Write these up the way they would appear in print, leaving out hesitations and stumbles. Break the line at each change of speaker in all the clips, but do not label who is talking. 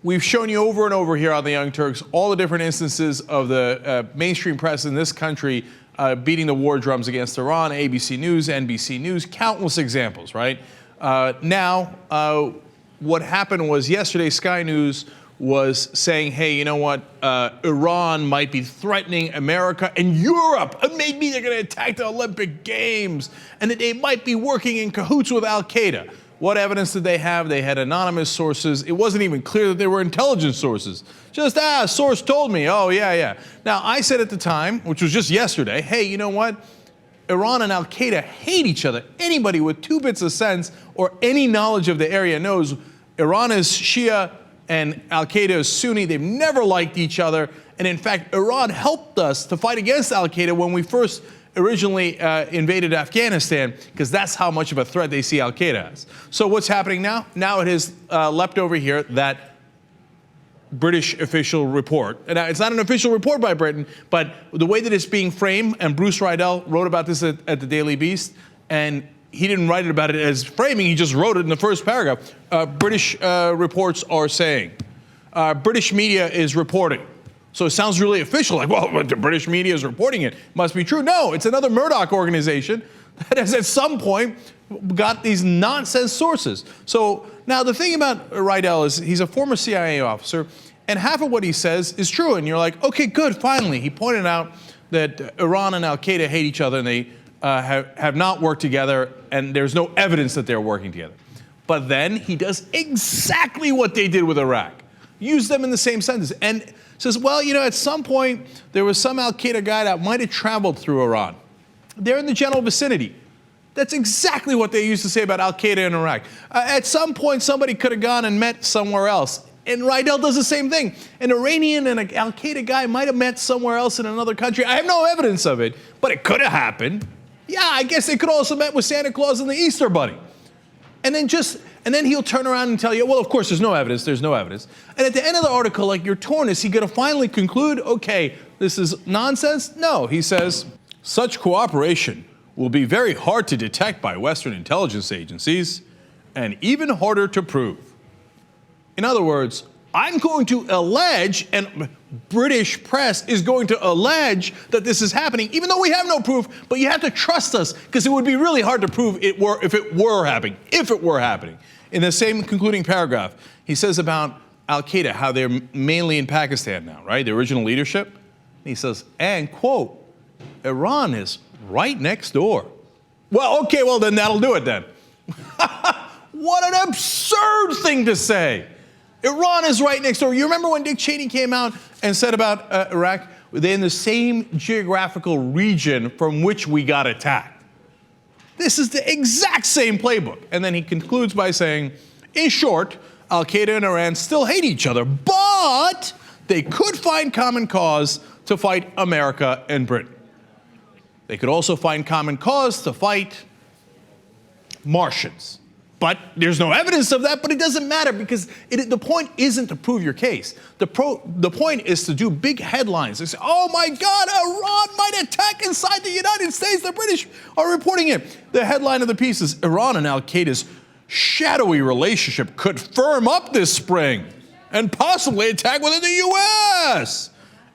we've shown you over and over here on the Young Turks all the different instances of the mainstream press in this country beating the war drums against Iran, ABC News, NBC News, countless examples, right? Now, what happened was yesterday Sky News was saying, hey, you know what, Iran might be threatening America and Europe, and maybe they're going to attack the Olympic Games, and that they might be working in cahoots with Al-Qaeda. What evidence did they have? They had anonymous sources. It wasn't even clear that they were intelligence sources. Just, a source told me. Oh, yeah. Now, I said at the time, which was just yesterday, hey, you know what? Iran and Al-Qaeda hate each other. Anybody with 2 bits of sense or any knowledge of the area knows Iran is Shia and Al-Qaeda is Sunni. They've never liked each other. And in fact, Iran helped us to fight against Al-Qaeda when we first originally invaded Afghanistan, because that's how much of a threat they see Al-Qaeda as. So what's happening now? Now it has leapt over here, that British official report. And it's not an official report by Britain, but the way that it's being framed, and Bruce Riedel wrote about this at the Daily Beast, and he didn't write it about it as framing, he just wrote it in the first paragraph. British reports are saying, British media is reporting. So it sounds really official, like, well, the British media is reporting it. Must be true. No, it's another Murdoch organization that has at some point got these nonsense sources. So now the thing about Riedel is he's a former CIA officer, and half of what he says is true. And you're like, okay, good, finally. He pointed out that Iran and Al-Qaeda hate each other, and they have not worked together, and there's no evidence that they're working together. But then he does exactly what they did with Iraq. Use them in the same sentence. And says, well, you know, at some point, there was some Al-Qaeda guy that might have traveled through Iran. They're in the general vicinity. That's exactly what they used to say about Al-Qaeda in Iraq. At some point, somebody could have gone and met somewhere else. And Riedel does the same thing. An Iranian and an Al-Qaeda guy might have met somewhere else in another country. I have no evidence of it, but it could have happened. Yeah, I guess they could also met with Santa Claus and the Easter Bunny. And then he'll turn around and tell you, well, of course, there's no evidence. And at the end of the article, like, you're torn. Is he going to finally conclude, okay, this is nonsense? No, he says, such cooperation will be very hard to detect by Western intelligence agencies and even harder to prove. In other words, I'm going to allege, and British press is going to allege that this is happening, even though we have no proof, but you have to trust us, because it would be really hard to prove if it were happening. In the same concluding paragraph, he says about Al-Qaeda, how they're mainly in Pakistan now, right? The original leadership. He says, and quote, Iran is right next door. Well, okay, well then that'll do it then. What an absurd thing to say. Iran is right next door. You remember when Dick Cheney came out and said about Iraq, they're in the same geographical region from which we got attacked. This is the exact same playbook. And then he concludes by saying, in short, Al-Qaeda and Iran still hate each other, but they could find common cause to fight America and Britain. They could also find common cause to fight Martians. But there's no evidence of that, but it doesn't matter, because the point isn't to prove your case. The point is to do big headlines. They say, oh my God, Iran might attack inside the United States. The British are reporting it. The headline of the piece is, Iran and Al-Qaeda's shadowy relationship could firm up this spring and possibly attack within the U.S.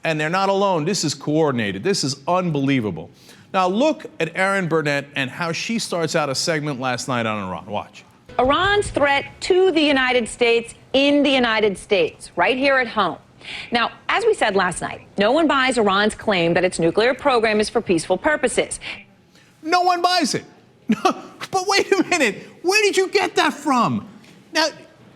And they're not alone. This is coordinated. This is unbelievable. Now look at Erin Burnett and how she starts out a segment last night on Iran. Watch.
Iran's threat to the United States in the United States, right here at home. Now, as we said last night, no one buys Iran's claim that its nuclear program is for peaceful purposes.
No one buys it. But wait a minute. Where did you get that from? Now,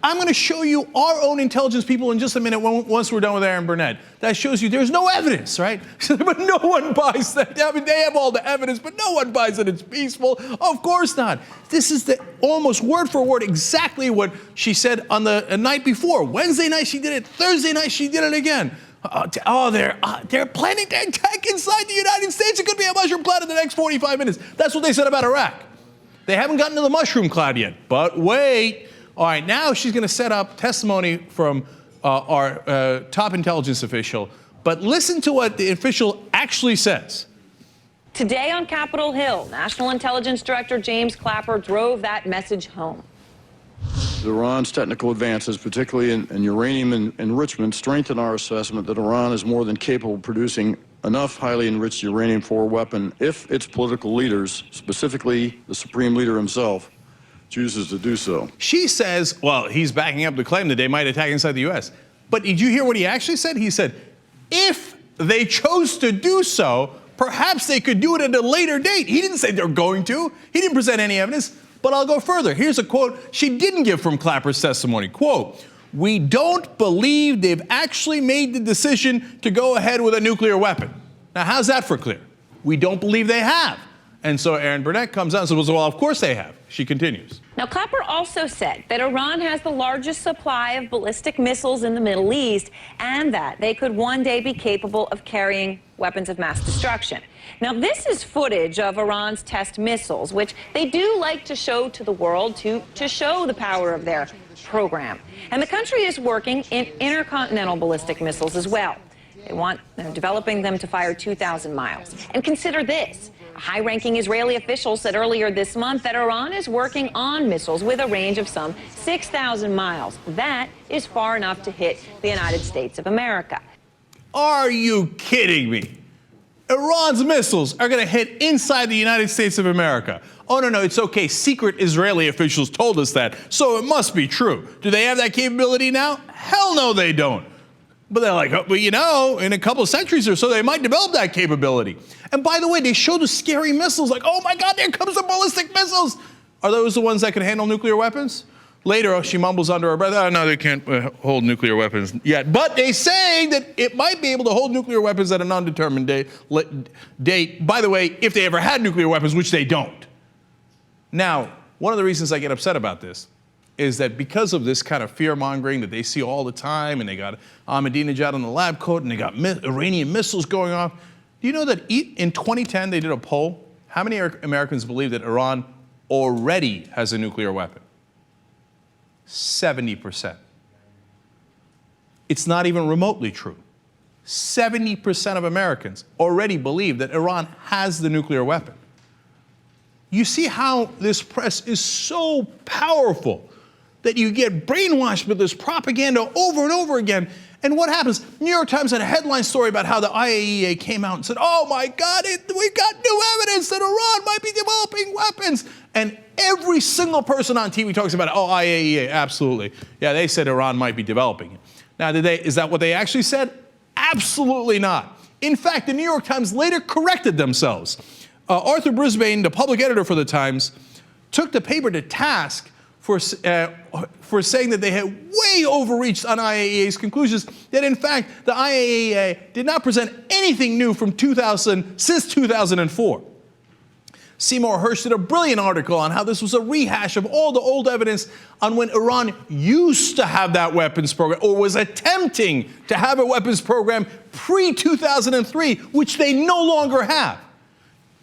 I'm going to show you our own intelligence people in just a minute once we're done with Erin Burnett. That shows you there's no evidence, right? But no one buys that. I mean, they have all the evidence, but no one buys that it's peaceful. Of course not. This is the almost word for word exactly what she said on the night before. Wednesday night she did it. Thursday night she did it again. They're planning to attack inside the United States. It could be a mushroom cloud in the next 45 minutes. That's what they said about Iraq. They haven't gotten to the mushroom cloud yet, but wait. All right, now she's going to set up testimony from our top intelligence official. But listen to what the official actually says.
Today on Capitol Hill, National Intelligence Director James Clapper drove that message home.
Iran's technical advances, particularly in uranium enrichment, strengthen our assessment that Iran is more than capable of producing enough highly enriched uranium for a weapon if its political leaders, specifically the Supreme Leader himself, chooses to do so.
She says, well, he's backing up the claim that they might attack inside the U.S. But did you hear what he actually said? He said, if they chose to do so, perhaps they could do it at a later date. He didn't say they're going to. He didn't present any evidence. But I'll go further. Here's a quote she didn't give from Clapper's testimony. Quote, "We don't believe they've actually made the decision to go ahead with a nuclear weapon." Now, how's that for clear? We don't believe they have. And so Erin Burnett comes out and says, well, of course they have. She continues.
Now, Clapper also said that Iran has the largest supply of ballistic missiles in the Middle East and that they could one day be capable of carrying weapons of mass destruction. Now, this is footage of Iran's test missiles, which they do like to show to the world to show the power of their program. And the country is working in intercontinental ballistic missiles as well. They're developing them to fire 2,000 miles. And consider this. A high-ranking Israeli official said earlier this month that Iran is working on missiles with a range of some 6,000 miles. That is far enough to hit the United States of America.
Are you kidding me? Iran's missiles are going to hit inside the United States of America. Oh, no, it's okay. Secret Israeli officials told us that, so it must be true. Do they have that capability now? Hell no, they don't. But they're like, oh, well, you know, in a couple of centuries or so, they might develop that capability. And by the way, they show the scary missiles like, oh my God, there comes the ballistic missiles. Are those the ones that can handle nuclear weapons? Later, she mumbles under her breath, oh, no, they can't hold nuclear weapons yet. But they say that it might be able to hold nuclear weapons at an undetermined date. By the way, if they ever had nuclear weapons, which they don't. Now, one of the reasons I get upset about this is that because of this kind of fear-mongering that they see all the time, and they got Ahmadinejad on the lab coat, and they got Iranian missiles going off. Do you know that in 2010 they did a poll? How many Americans believe that Iran already has a nuclear weapon? 70%. It's not even remotely true. 70% of Americans already believe that Iran has the nuclear weapon. You see how this press is so powerful that you get brainwashed with this propaganda over and over again. And what happens? New York Times had a headline story about how the IAEA came out and said, oh my God, we've got new evidence that Iran might be developing weapons. And every single person on TV talks about, oh, IAEA, absolutely. Yeah, they said Iran might be developing it. Now, is that what they actually said? Absolutely not. In fact, the New York Times later corrected themselves. Arthur Brisbane, the public editor for the Times, took the paper to task for saying that they had way overreached on IAEA's conclusions, that in fact the IAEA did not present anything new from since 2004. Seymour Hersh did a brilliant article on how this was a rehash of all the old evidence on when Iran used to have that weapons program, or was attempting to have a weapons program pre-2003, which they no longer have.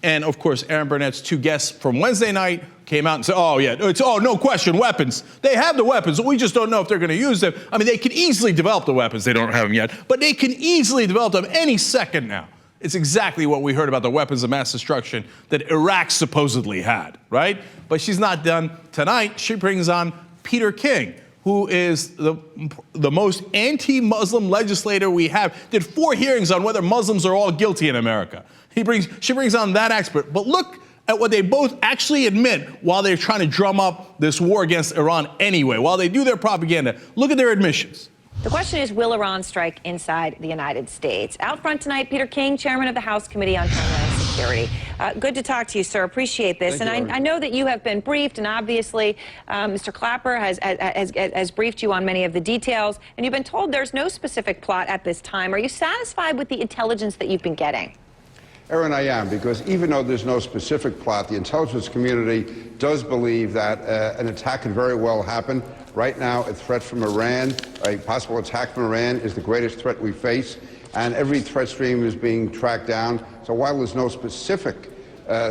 And of course, Erin Burnett's two guests from Wednesday night came out and said, oh yeah, no question, weapons. They have the weapons, we just don't know if they're going to use them. I mean, they can easily develop the weapons, they don't have them yet, but they can easily develop them any second now. It's exactly what we heard about the weapons of mass destruction that Iraq supposedly had, right? But she's not done. Tonight, she brings on Peter King, who is the most anti-Muslim legislator we have, did 4 hearings on whether Muslims are all guilty in America. She brings on that expert. But look at what they both actually admit while they're trying to drum up this war against Iran anyway, while they do their propaganda. Look at their admissions.
The question is, will Iran strike inside the United States? Out front tonight, Peter King, chairman of the House Committee on Homeland Security. Good to talk to you, sir. Appreciate this.
Thank you,
I know that you have been briefed, and obviously Mr. Clapper has briefed you on many of the details, and you've been told there's no specific plot at this time. Are you satisfied with the intelligence that you've been getting?
Erin, I am, because even though there's no specific plot, the intelligence community does believe that an attack could very well happen. Right now, a threat from Iran, a possible attack from Iran, is the greatest threat we face, and every threat stream is being tracked down. So while there's no specific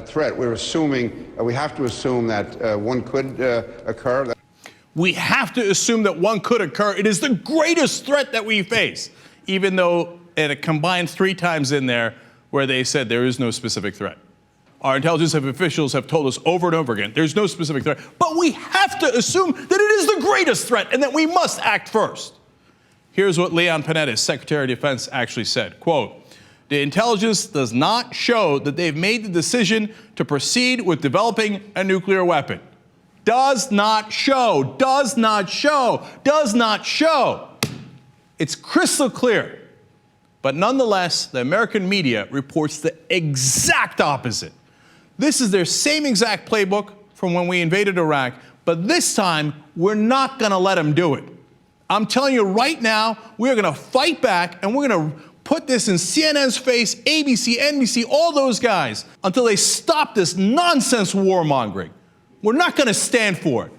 threat, we have to assume that one could occur.
We have to assume that one could occur. It is the greatest threat that we face, even though it combined 3 times in there where they said there is no specific threat. Our intelligence officials have told us over and over again, there's no specific threat. But we have to assume that it is the the greatest threat and that we must act first. Here's what Leon Panetta, Secretary of Defense, actually said, quote, "The intelligence does not show that they've made the decision to proceed with developing a nuclear weapon." Does not show, does not show, does not show. It's crystal clear. But nonetheless, the American media reports the exact opposite. This is their same exact playbook from when we invaded Iraq, but this time we're not going to let them do it. I'm telling you right now, we're going to fight back and we're going to put this in CNN's face, ABC, NBC, all those guys, until they stop this nonsense warmongering. We're not going to stand for it.